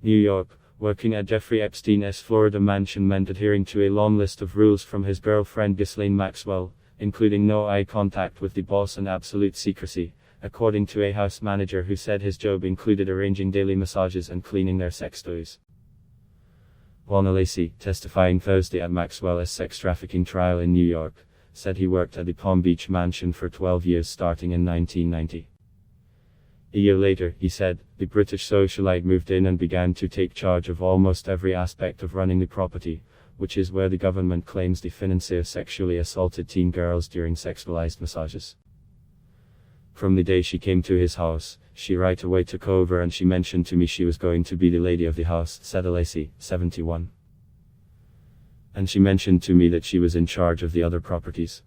New York. Working at Jeffrey Epstein's Florida mansion meant adhering to a long list of rules from his girlfriend Ghislaine Maxwell, including no eye contact with the boss and absolute secrecy, according to a house manager who said his job included arranging daily massages and cleaning their sex toys. Juan Alesi, testifying Thursday at Maxwell's sex trafficking trial in New York, said he worked at the Palm Beach mansion for 12 years starting in 1990. A year later, he said, the British socialite moved in and began to take charge of almost every aspect of running the property, which is where the government claims the financier sexually assaulted teen girls during sexualized massages. From the day she came to his house, she right away took over and she mentioned to me she was going to be the lady of the house, said Alesi, 71. And she mentioned to me that she was in charge of the other properties.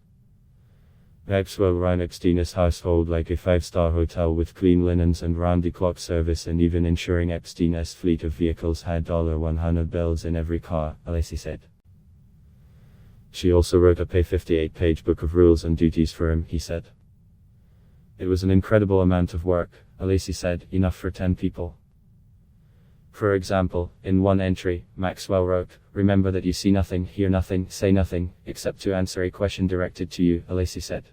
Maxwell ran Epstein's household like a five-star hotel with clean linens and round-the-clock service and even ensuring Epstein's fleet of vehicles had $100 bills in every car, Alesi said. She also wrote up a 58-page book of rules and duties for him, he said. It was an incredible amount of work, Alesi said, enough for 10 people. For example, in one entry, Maxwell wrote, "Remember that you see nothing, hear nothing, say nothing, except to answer a question directed to you," Alesi said.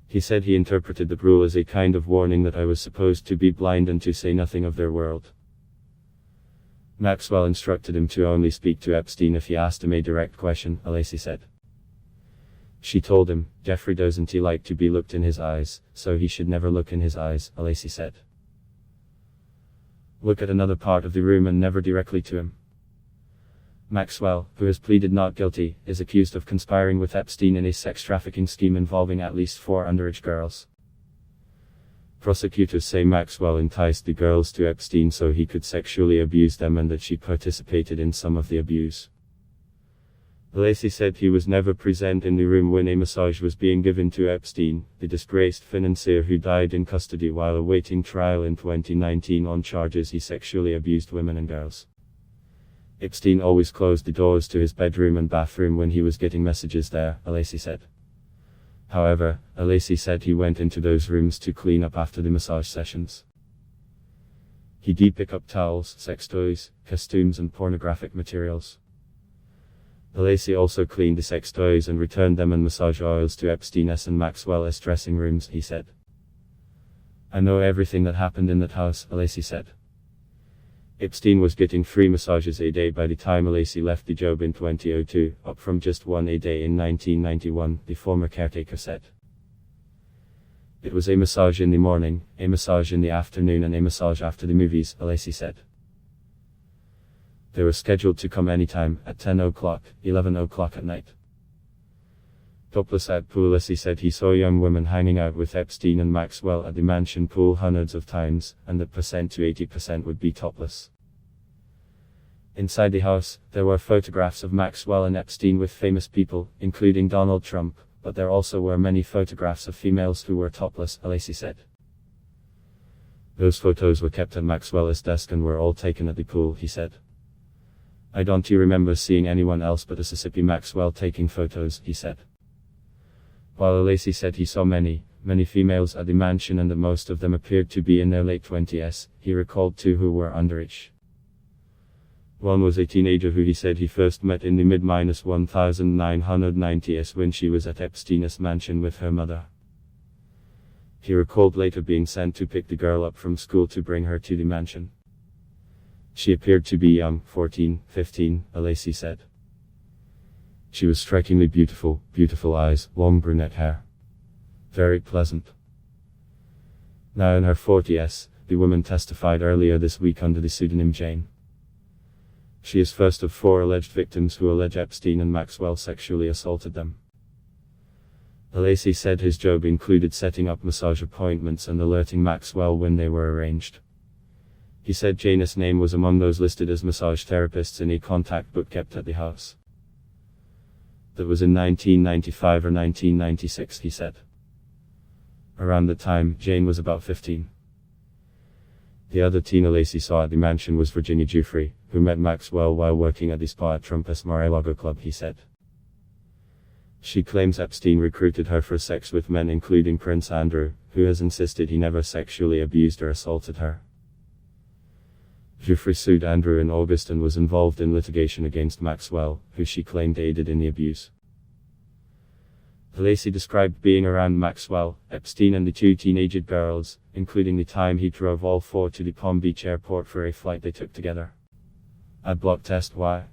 He said he interpreted the rule as a kind of warning that I was supposed to be blind and to say nothing of their world. Maxwell instructed him to only speak to Epstein if he asked him a direct question, Alesi said. She told him, "Jeffrey doesn't he like to be looked in his eyes, so he should never look in his eyes," Alesi said. "Look at another part of the room and never directly to him." Maxwell, who has pleaded not guilty, is accused of conspiring with Epstein in a sex trafficking scheme involving at least 4 underage girls. Prosecutors say Maxwell enticed the girls to Epstein so he could sexually abuse them and that she participated in some of the abuse. Alesi said he was never present in the room when a massage was being given to Epstein, the disgraced financier who died in custody while awaiting trial in 2019 on charges he sexually abused women and girls. Epstein always closed the doors to his bedroom and bathroom when he was getting messages there, Alesi said. However, Alesi said he went into those rooms to clean up after the massage sessions. He did pick up towels, sex toys, costumes and pornographic materials. Alesi also cleaned the sex toys and returned them and massage oils to Epstein's and Maxwell's dressing rooms, he said. "I know everything that happened in that house," Alesi said. Epstein was getting 3 massages a day by the time Alesi left the job in 2002, up from just 1 a day in 1991, the former caretaker said. "It was a massage in the morning, a massage in the afternoon and a massage after the movies," Alesi said. They were scheduled to come anytime, at 10 o'clock, 11 o'clock at night. Topless at pool, Alesi said he saw young women hanging out with Epstein and Maxwell at the mansion pool hundreds of times, and that percent to 80% would be topless. Inside the house, there were photographs of Maxwell and Epstein with famous people, including Donald Trump, but there also were many photographs of females who were topless, Alesi said. "Those photos were kept at Maxwell's desk and were all taken at the pool," he said. "I don't remember seeing anyone else but Mississippi Maxwell taking photos," he said. While Alesi said he saw many females at the mansion and that most of them appeared to be in their late 20s, he recalled 2 who were underage. One was a teenager who he said he first met in the mid-1990s when she was at Epstein's mansion with her mother. He recalled later being sent to pick the girl up from school to bring her to the mansion. She appeared to be young, 14, 15, Alesi said. She was strikingly beautiful eyes, long brunette hair. Very pleasant. Now in her 40s, the woman testified earlier this week under the pseudonym Jane. She is first of 4 alleged victims who allege Epstein and Maxwell sexually assaulted them. Alesi said his job included setting up massage appointments and alerting Maxwell when they were arranged. He said Jane's name was among those listed as massage therapists in a contact book kept at the house. That was in 1995 or 1996, he said. Around the time, Jane was about 15. The other teen Alesi saw at the mansion was Virginia Giuffre, who met Maxwell while working at the spa at Trump's Mar-a-Lago club, he said. She claims Epstein recruited her for sex with men including Prince Andrew, who has insisted he never sexually abused or assaulted her. Jeffrey sued Andrew in August and was involved in litigation against Maxwell, who she claimed aided in the abuse. Lacey described being around Maxwell, Epstein and the two teenage girls, including the time he drove all four to the Palm Beach airport for a flight they took together. Adblock test. Why?